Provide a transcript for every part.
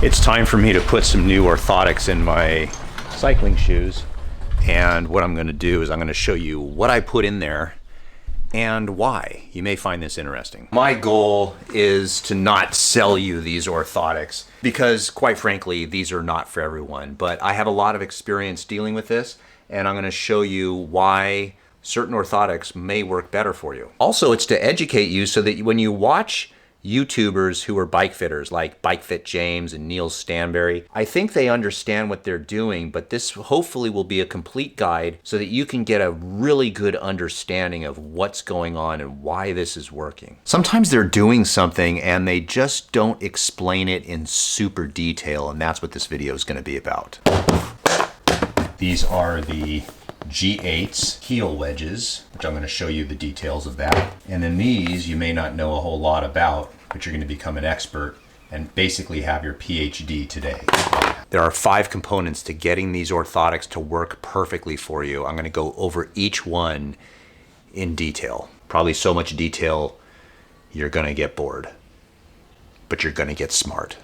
It's time for me to put some new orthotics in my cycling shoes. And what I'm going to do is I'm going to show you what I put in there and why. You may find this interesting. My goal is to not sell you these orthotics because, quite frankly, these are not for everyone. But I have a lot of experience dealing with this, and I'm going to show you why certain orthotics may work better for you. Also, it's to educate you so that when you watch YouTubers who are bike fitters like Bike Fit James and Neil Stanberry, I think they understand what they're doing, but this hopefully will be a complete guide so that you can get a really good understanding of what's going on and why this is working. Sometimes they're doing something and they just don't explain it in super detail, and that's what this video is going to be about. These are the G8s heel wedges, which I'm going to show you the details of that. And then these you may not know a whole lot about, but you're going to become an expert and basically have your PhD today. There are 5 components to getting these orthotics to work perfectly for you. I'm going to go over each one in detail. Probably so much detail you're going to get bored, but you're going to get smart.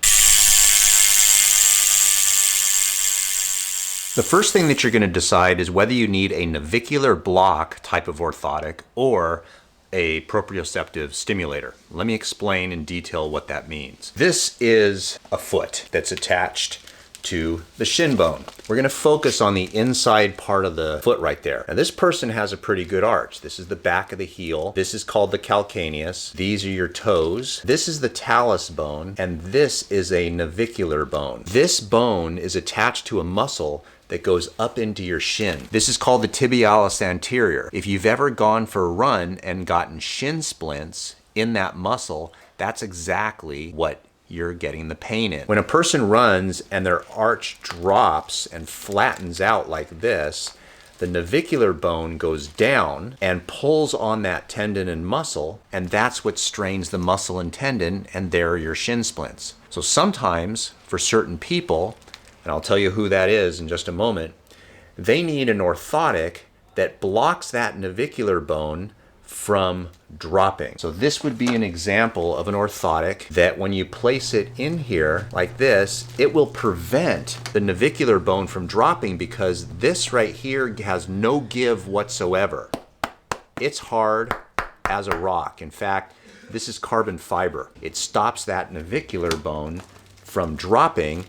The first thing that you're going to decide is whether you need a NVicular Block type of orthotic or a proprioceptive stimulator. Let me explain in detail what that means. This is a foot that's attached to the shin bone. We're going to focus on the inside part of the foot right there. Now this person has a pretty good arch. This is the back of the heel. This is called the calcaneus. These are your toes. This is the talus bone, and this is a navicular bone. This bone is attached to a muscle that goes up into your shin. This is called the tibialis anterior. If you've ever gone for a run and gotten shin splints in that muscle, that's exactly what you're getting the pain in. When a person runs and their arch drops and flattens out like this, the navicular bone goes down and pulls on that tendon and muscle, and that's what strains the muscle and tendon, and there are your shin splints. So sometimes, for certain people, and I'll tell you who that is in just a moment, they need an orthotic that blocks that navicular bone from dropping. So this would be an example of an orthotic that when you place it in here like this, it will prevent the navicular bone from dropping because this right here has no give whatsoever. It's hard as a rock. In fact, this is carbon fiber. It stops that navicular bone from dropping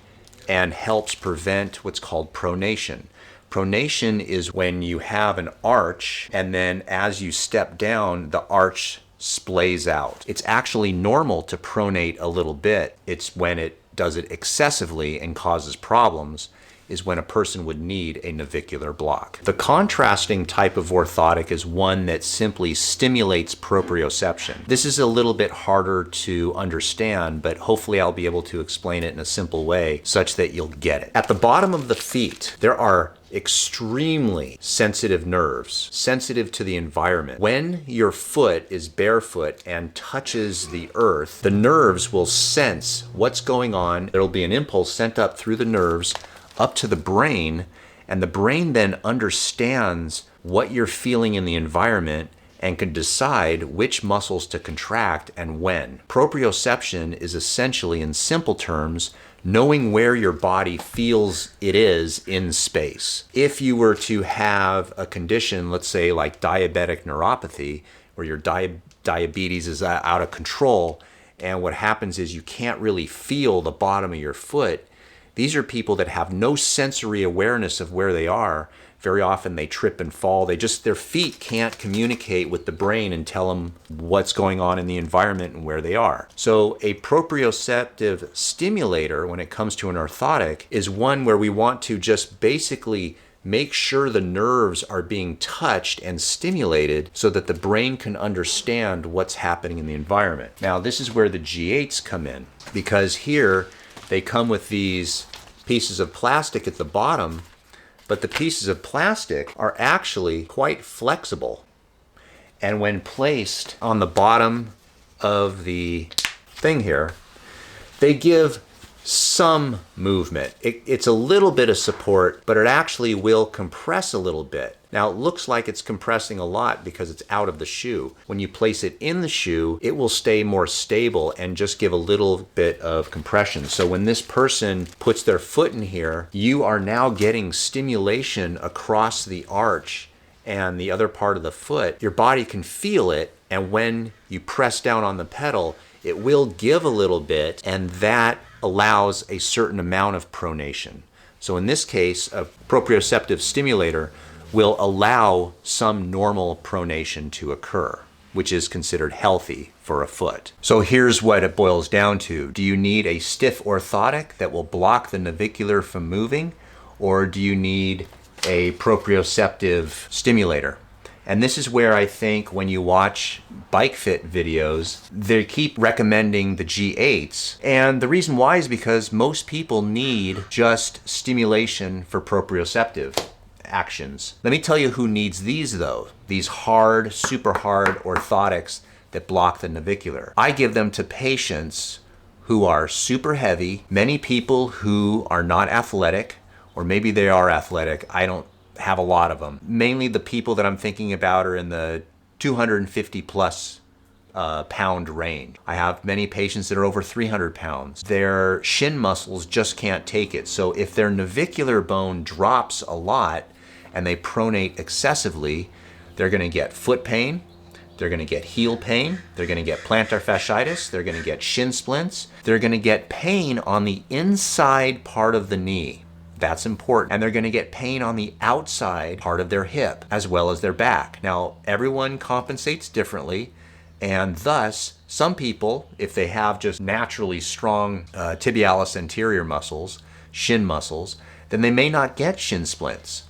and helps prevent what's called pronation. Pronation is when you have an arch and then as you step down, the arch splays out. It's actually normal to pronate a little bit. It's when it does it excessively and causes problems is when a person would need a NVicular Block. The contrasting type of orthotic is one that simply stimulates proprioception. This is a little bit harder to understand, but hopefully I'll be able to explain it in a simple way such that you'll get it. At the bottom of the feet, there are extremely sensitive nerves, sensitive to the environment. When your foot is barefoot and touches the earth, the nerves will sense what's going on. There'll be an impulse sent up through the nerves up to the brain, and the brain then understands what you're feeling in the environment and can decide which muscles to contract and when. Proprioception is essentially, in simple terms, knowing where your body feels it is in space. If you were to have a condition, let's say like diabetic neuropathy, where your diabetes is out of control, and what happens is you can't really feel the bottom of your foot, these are people that have no sensory awareness of where they are. Very often they trip and fall. Their feet can't communicate with the brain and tell them what's going on in the environment and where they are. So a proprioceptive stimulator, when it comes to an orthotic, is one where we want to just basically make sure the nerves are being touched and stimulated so that the brain can understand what's happening in the environment. Now, this is where the G8s come in, because here they come with these pieces of plastic at the bottom, but the pieces of plastic are actually quite flexible. And when placed on the bottom of the thing here, they give some movement. It's a little bit of support, but it actually will compress a little bit. Now, it looks like it's compressing a lot because it's out of the shoe. When you place it in the shoe, it will stay more stable and just give a little bit of compression. So when this person puts their foot in here, you are now getting stimulation across the arch and the other part of the foot. Your body can feel it, and when you press down on the pedal, it will give a little bit, and that allows a certain amount of pronation. So in this case, a proprioceptive stimulator will allow some normal pronation to occur, which is considered healthy for a foot. So here's what it boils down to. Do you need a stiff orthotic that will block the navicular from moving, or do you need a proprioceptive stimulator? And this is where I think when you watch bike fit videos, they keep recommending the G8s. And the reason why is because most people need just stimulation for proprioceptive actions. Let me tell you who needs these though. These hard, super hard orthotics that block the navicular. I give them to patients who are super heavy, many people who are not athletic, or maybe they are athletic. I don't have a lot of them. Mainly the people that I'm thinking about are in the 250 plus pound range. I have many patients that are over 300 pounds. Their shin muscles just can't take it. So if their navicular bone drops a lot and they pronate excessively, they're gonna get foot pain, they're gonna get heel pain, they're gonna get plantar fasciitis, they're gonna get shin splints, they're gonna get pain on the inside part of the knee. That's important. And they're gonna get pain on the outside part of their hip as well as their back. Now, everyone compensates differently, and thus, some people, if they have just naturally strong tibialis anterior muscles, shin muscles, then they may not get shin splints.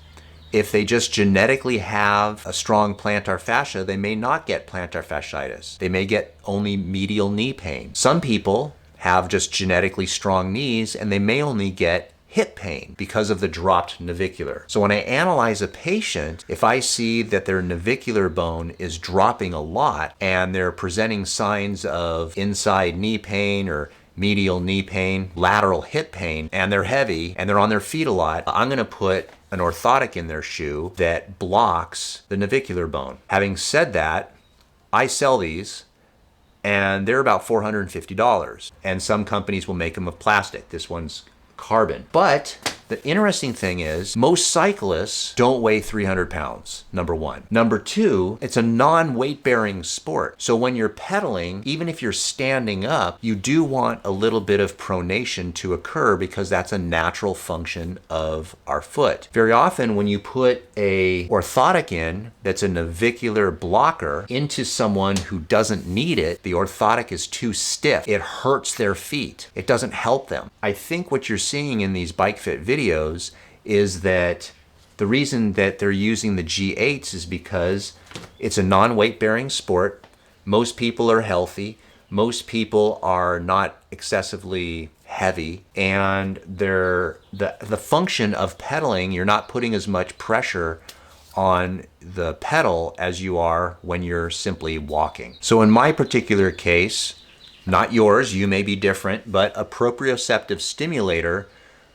If they just genetically have a strong plantar fascia, they may not get plantar fasciitis. They may get only medial knee pain. Some people have just genetically strong knees, and they may only get hip pain because of the dropped navicular. So when I analyze a patient, if I see that their navicular bone is dropping a lot and they're presenting signs of inside knee pain or medial knee pain, lateral hip pain, and they're heavy and they're on their feet a lot, I'm gonna put an orthotic in their shoe that blocks the navicular bone. Having said that, I sell these and they're about $450, and some companies will make them of plastic. This one's carbon. But the interesting thing is most cyclists don't weigh 300 pounds, number one. Number two, it's a non-weight bearing sport. So when you're pedaling, even if you're standing up, you do want a little bit of pronation to occur because that's a natural function of our foot. Very often when you put a orthotic in that's a navicular blocker into someone who doesn't need it, the orthotic is too stiff. It hurts their feet. It doesn't help them. I think what you're seeing in these bike fit videos is that the reason that they're using the G8s is because it's a non-weight bearing sport. Most people are healthy. Most people are not excessively heavy, and the function of pedaling, you're not putting as much pressure on the pedal as you are when you're simply walking. So in my particular case, not yours, you may be different, but a proprioceptive stimulator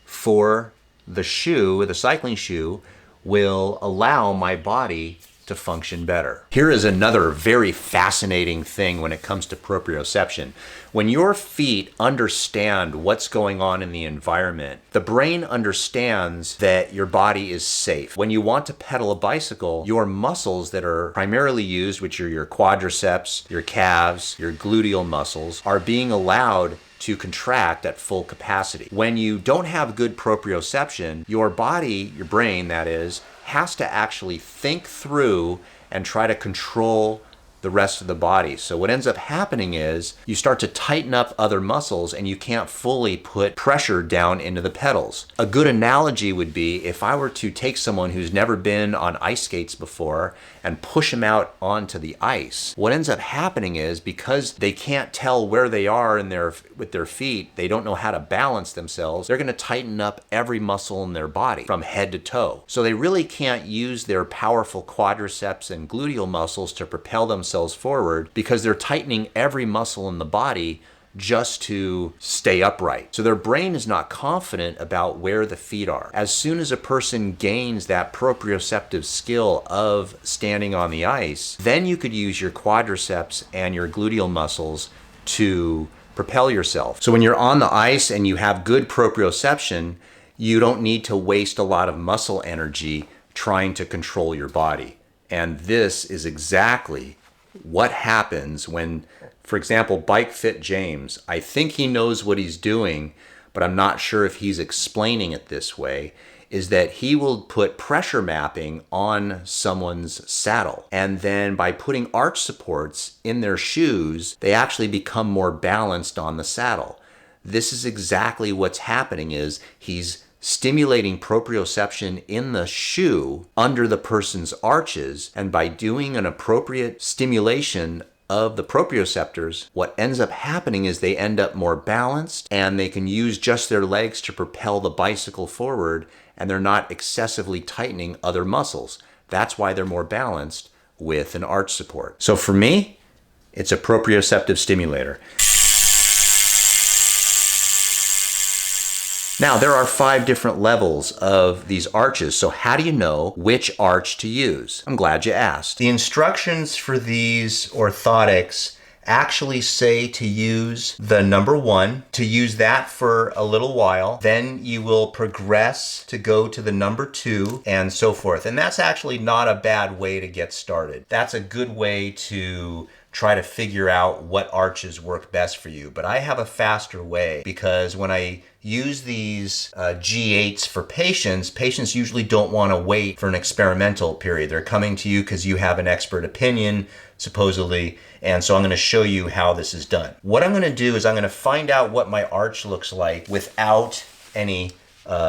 for the shoe, the cycling shoe, will allow my body to function better. Here is another very fascinating thing when it comes to proprioception. When your feet understand what's going on in the environment, the brain understands that your body is safe. When you want to pedal a bicycle, your muscles that are primarily used, which are your quadriceps, your calves, your gluteal muscles, are being allowed to contract at full capacity. When you don't have good proprioception, your body, your brain that is, has to actually think through and try to control the rest of the body. So what ends up happening is you start to tighten up other muscles and you can't fully put pressure down into the pedals. A good analogy would be if I were to take someone who's never been on ice skates before and push them out onto the ice. What ends up happening is because they can't tell where they are with their feet, they don't know how to balance themselves, they're gonna tighten up every muscle in their body from head to toe. So they really can't use their powerful quadriceps and gluteal muscles to propel themselves forward because they're tightening every muscle in the body just to stay upright. So their brain is not confident about where the feet are. As soon as a person gains that proprioceptive skill of standing on the ice, then you could use your quadriceps and your gluteal muscles to propel yourself. So when you're on the ice and you have good proprioception, you don't need to waste a lot of muscle energy trying to control your body. And this is exactly what happens when, for example, Bike Fit James, I think he knows what he's doing, but I'm not sure if he's explaining it this way, is that he will put pressure mapping on someone's saddle. And then by putting arch supports in their shoes, they actually become more balanced on the saddle. This is exactly what's happening, is he's stimulating proprioception in the shoe under the person's arches, and by doing an appropriate stimulation of the proprioceptors, what ends up happening is they end up more balanced and they can use just their legs to propel the bicycle forward, and they're not excessively tightening other muscles. That's why they're more balanced with an arch support. So for me, it's a proprioceptive stimulator. Now, there are 5 different levels of these arches, so how do you know which arch to use? I'm glad you asked. The instructions for these orthotics actually say to use the number 1, to use that for a little while, then you will progress to go to the number 2, and so forth. And that's actually not a bad way to get started. That's a good way to try to figure out what arches work best for you. But I have a faster way, because when I use these G8s for patients usually don't want to wait for an experimental period. They're coming to you because you have an expert opinion, supposedly, and so I'm going to show you how this is done. What I'm going to do is I'm going to find out what my arch looks like without any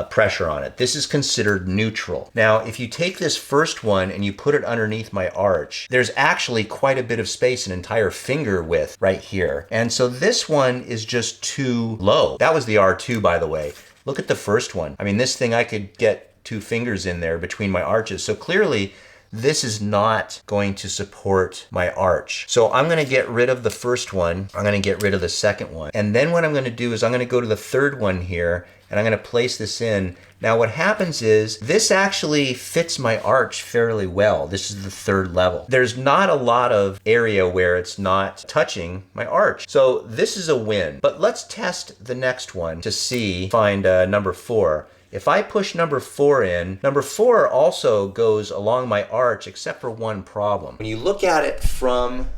pressure on it. This is considered neutral. Now, if you take this first one and you put it underneath my arch, there's actually quite a bit of space, an entire finger width right here. And so this one is just too low. That was the R2, by the way. Look at the first one. I mean, this thing, I could get 2 fingers in there between my arches. So clearly, this is not going to support my arch. So I'm going to get rid of the first one. I'm going to get rid of the second one. And then what I'm going to do is I'm going to go to the third one here, and I'm going to place this in. Now what happens is this actually fits my arch fairly well. This is the 3rd level. There's not a lot of area where it's not touching my arch. So this is a win. But let's test the next one to see, find number 4. If I push number 4 in, number 4 also goes along my arch, except for one problem. When you look at it from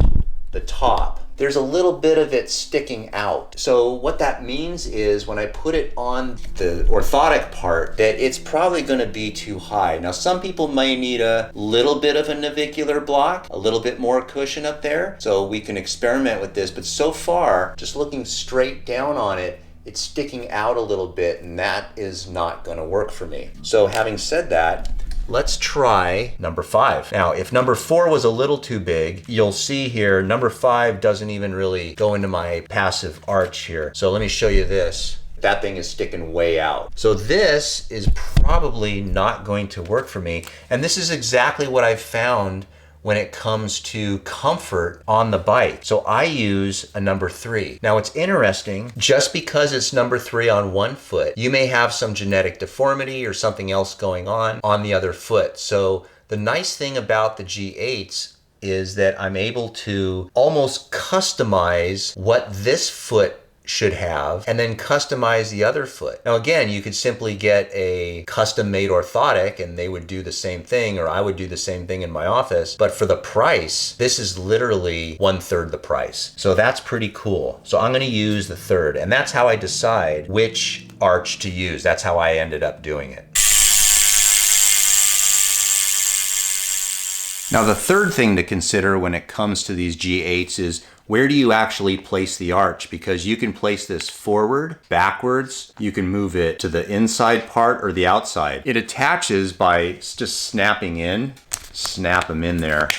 the top, there's a little bit of it sticking out. So what that means is when I put it on the orthotic part, that it's probably going to be too high. Now, some people may need a little bit of a NVicular block, a little bit more cushion up there, so we can experiment with this. But so far, just looking straight down on it, it's sticking out a little bit, and that is not going to work for me. So having said that, let's try number 5. Now, if number 4 was a little too big, you'll see here, number 5 doesn't even really go into my passive arch here. So let me show you this. That thing is sticking way out. So this is probably not going to work for me. And this is exactly what I've found when it comes to comfort on the bike. So I use a number 3. Now it's interesting, just because it's number 3 on one foot, you may have some genetic deformity or something else going on the other foot. So the nice thing about the G8s is that I'm able to almost customize what this foot should have, and then customize the other foot. Now again, you could simply get a custom-made orthotic and they would do the same thing, or I would do the same thing in my office. But for the price, this is literally 1/3 the price. So that's pretty cool. So I'm going to use the 3rd, and that's how I decide which arch to use. That's how I ended up doing it. Now, the 3rd thing to consider when it comes to these G8s is, where do you actually place the arch? Because you can place this forward, backwards, you can move it to the inside part or the outside. It attaches by just snapping in, snap them in there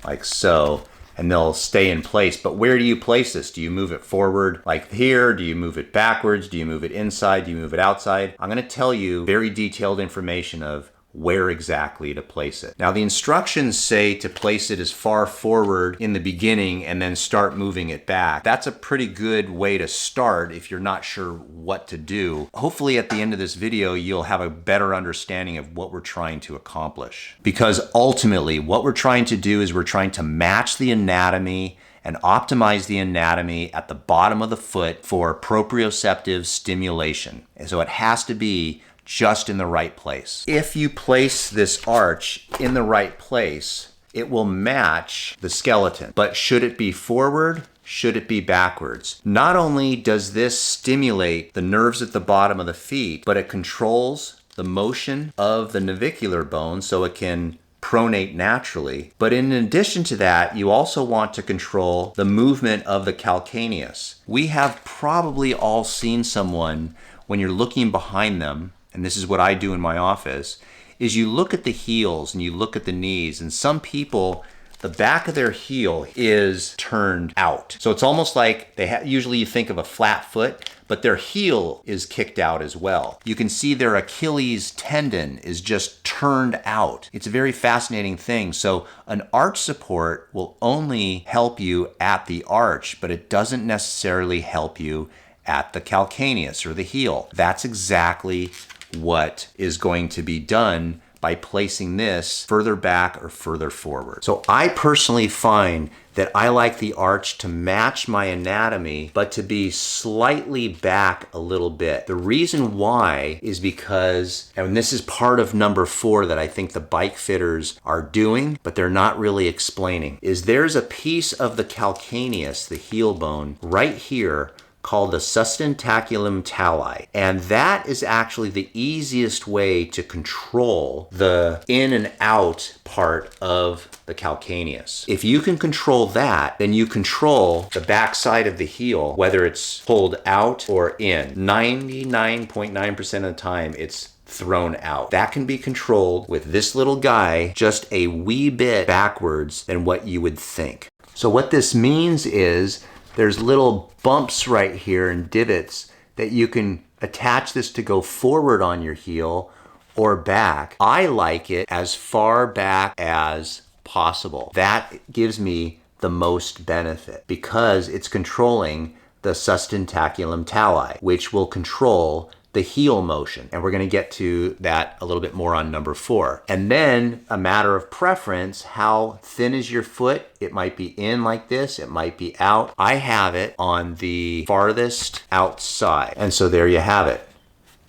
like so, and they'll stay in place. But where do you place this? Do you move it forward like here? Do you move it backwards? Do you move it inside? Do you move it outside? I'm gonna tell you very detailed information of where exactly to place it. Now the instructions say to place it as far forward in the beginning and then start moving it back. That's a pretty good way to start if you're not sure what to do. Hopefully at the end of this video, you'll have a better understanding of what we're trying to accomplish. Because ultimately, what we're trying to do is we're trying to match the anatomy and optimize the anatomy at the bottom of the foot for proprioceptive stimulation. And so it has to be just in the right place. If you place this arch in the right place, it will match the skeleton. But should it be forward? Should it be backwards? Not only does this stimulate the nerves at the bottom of the feet, but it controls the motion of the navicular bone so it can pronate naturally. But in addition to that, you also want to control the movement of the calcaneus. We have probably all seen someone when you're looking behind them, and this is what I do in my office, is you look at the heels and you look at the knees, and some people, the back of their heel is turned out. So it's almost like usually you think of a flat foot, but their heel is kicked out as well. You can see their Achilles tendon is just turned out. It's a very fascinating thing. So an arch support will only help you at the arch, but it doesn't necessarily help you at the calcaneus or the heel. That's exactly what is going to be done by placing this further back or further forward. So I personally find that I like the arch to match my anatomy, but to be slightly back a little bit. The reason why is because, and this is part of number 4 that I think the bike fitters are doing, but they're not really explaining, is there's a piece of the calcaneus, the heel bone, right here called the sustentaculum tali. And that is actually the easiest way to control the in and out part of the calcaneus. If you can control that, then you control the back side of the heel, whether it's pulled out or in. 99.9% of the time, it's thrown out. That can be controlled with this little guy just a wee bit backwards than what you would think. So what this means is there's little bumps right here and divots that you can attach this to go forward on your heel or back. I like it as far back as possible. That gives me the most benefit because it's controlling the sustentaculum tali, which will control the heel motion. And we're going to get to that a little bit more on number 4. And then a matter of preference, how thin is your foot? It might be in like this, it might be out. I have it on the farthest outside. And so there you have it.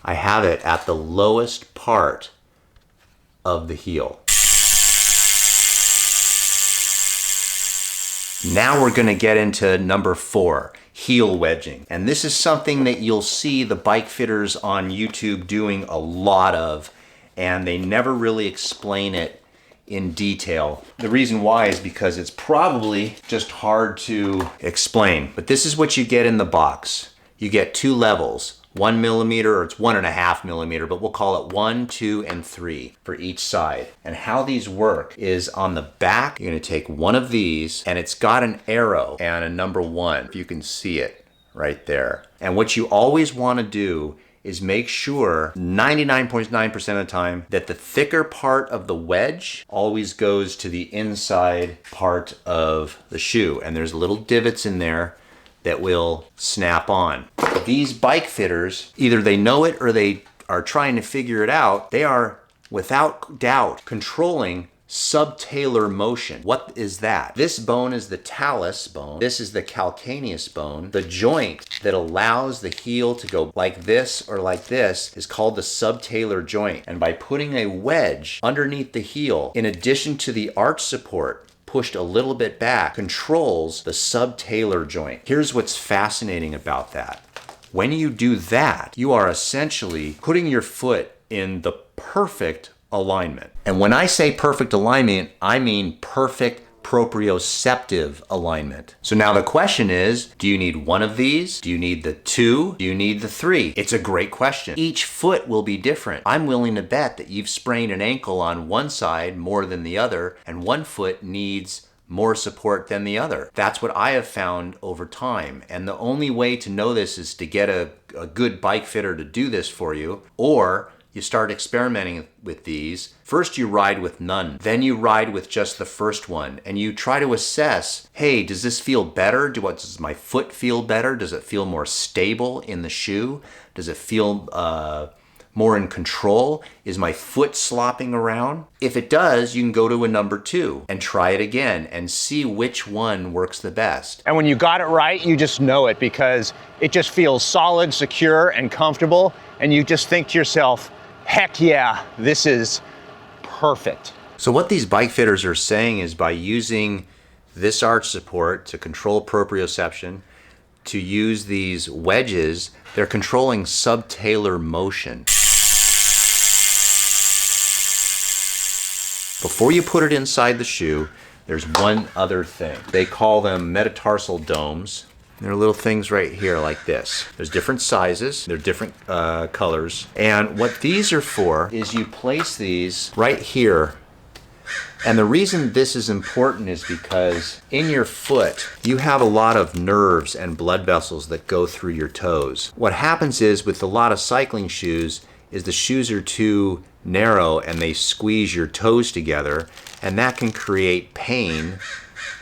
I have it at the lowest part of the heel. Now we're going to get into number 4, heel wedging. And this is something that you'll see the bike fitters on YouTube doing a lot of, and they never really explain it in detail. The reason why is because it's probably just hard to explain. But this is what you get in the box. You get 2 levels. 1 millimeter, or it's 1.5 millimeter, but we'll call it 1, 2, and 3 for each side. And how these work is on the back, you're gonna take one of these, and it's got an arrow and a number 1, if you can see it right there. And what you always wanna do is make sure 99.9% of the time that the thicker part of the wedge always goes to the inside part of the shoe. And there's little divots in there that will snap on. These bike fitters, either they know it or they are trying to figure it out. They are, without doubt, controlling subtalar motion. What is that? This bone is the talus bone. This is the calcaneus bone. The joint that allows the heel to go like this or like this is called the subtalar joint. And by putting a wedge underneath the heel, in addition to the arch support, pushed a little bit back, controls the subtalar joint. Here's what's fascinating about that. When you do that, you are essentially putting your foot in the perfect alignment. And when I say perfect alignment, I mean perfect proprioceptive alignment. So now the question is, do you need one of these? Do you need the 2? Do you need the 3? It's a great question. Each foot will be different. I'm willing to bet that you've sprained an ankle on one side more than the other, and one foot needs more support than the other. That's what I have found over time. And the only way to know this is to get a good bike fitter to do this for you, or you start experimenting with these. First you ride with none, then you ride with just the first one, and you try to assess, hey, does this feel better? Does my foot feel better? Does it feel more stable in the shoe? Does it feel more in control? Is my foot slopping around? If it does, you can go to a number 2 and try it again and see which one works the best. And when you got it right, you just know it because it just feels solid, secure, and comfortable. And you just think to yourself, heck yeah, this is perfect. So what these bike fitters are saying is by using this arch support to control proprioception, to use these wedges, they're controlling subtalar motion. Before you put it inside the shoe, there's one other thing. They call them metatarsal domes. They're little things right here like this. There's different sizes, they're different colors. And what these are for is you place these right here. And the reason this is important is because in your foot, you have a lot of nerves and blood vessels that go through your toes. What happens is with a lot of cycling shoes is the shoes are too narrow and they squeeze your toes together, and that can create pain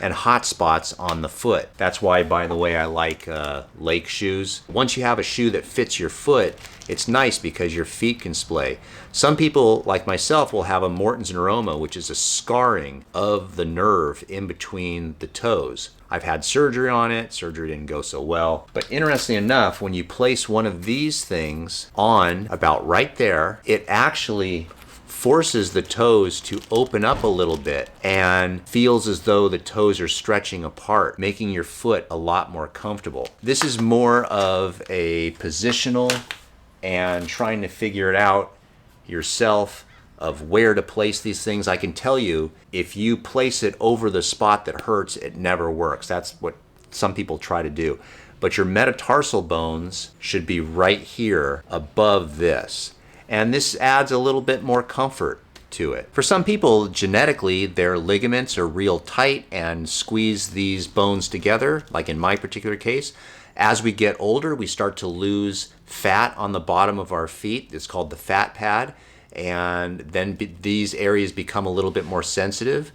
and hot spots on the foot. That's why, by the way, I like lake shoes. Once you have a shoe that fits your foot, it's nice because your feet can splay. Some people, like myself, will have a Morton's neuroma, which is a scarring of the nerve in between the toes. I've had surgery on it. Surgery didn't go so well. But interestingly enough, when you place one of these things on about right there, it actually forces the toes to open up a little bit and feels as though the toes are stretching apart, making your foot a lot more comfortable. This is more of a positional and trying to figure it out yourself of where to place these things. I can tell you, if you place it over the spot that hurts, it never works. That's what some people try to do. But your metatarsal bones should be right here above this. And this adds a little bit more comfort to it. For some people, genetically, their ligaments are real tight and squeeze these bones together, like in my particular case. As we get older, we start to lose fat on the bottom of our feet. It's called the fat pad. And then these areas become a little bit more sensitive.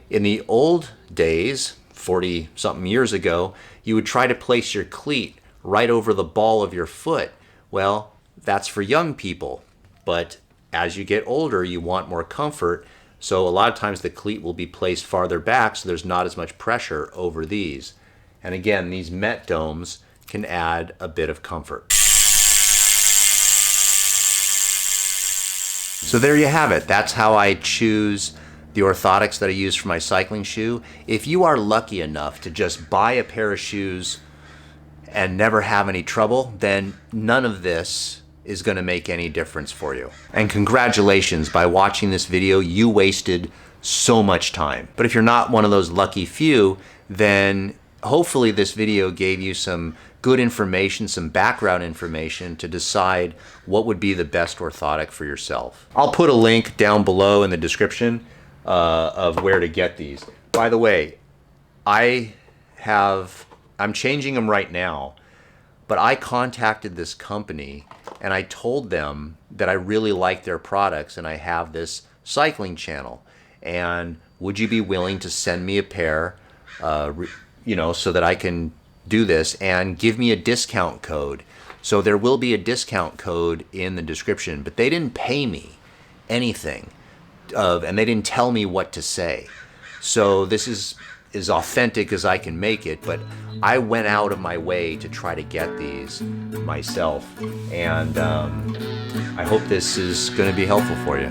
In the old days, 40-something years ago, you would try to place your cleat right over the ball of your foot. Well, that's for young people. But as you get older, you want more comfort. So a lot of times the cleat will be placed farther back so there's not as much pressure over these. And again, these Met domes can add a bit of comfort. So there you have it. That's how I choose the orthotics that I use for my cycling shoe. If you are lucky enough to just buy a pair of shoes and never have any trouble, then none of this is going to make any difference for you. And congratulations, by watching this video, you wasted so much time. But if you're not one of those lucky few, then hopefully this video gave you some good information, some background information to decide what would be the best orthotic for yourself. I'll put a link down below in the description of where to get these. By the way, I'm changing them right now, but I contacted this company and I told them that I really like their products and I have this cycling channel. And would you be willing to send me a pair, so that I can do this and give me a discount code? So there will be a discount code in the description, but they didn't pay me anything and they didn't tell me what to say. So this is as authentic as I can make it, but I went out of my way to try to get these myself, and I hope this is going to be helpful for you.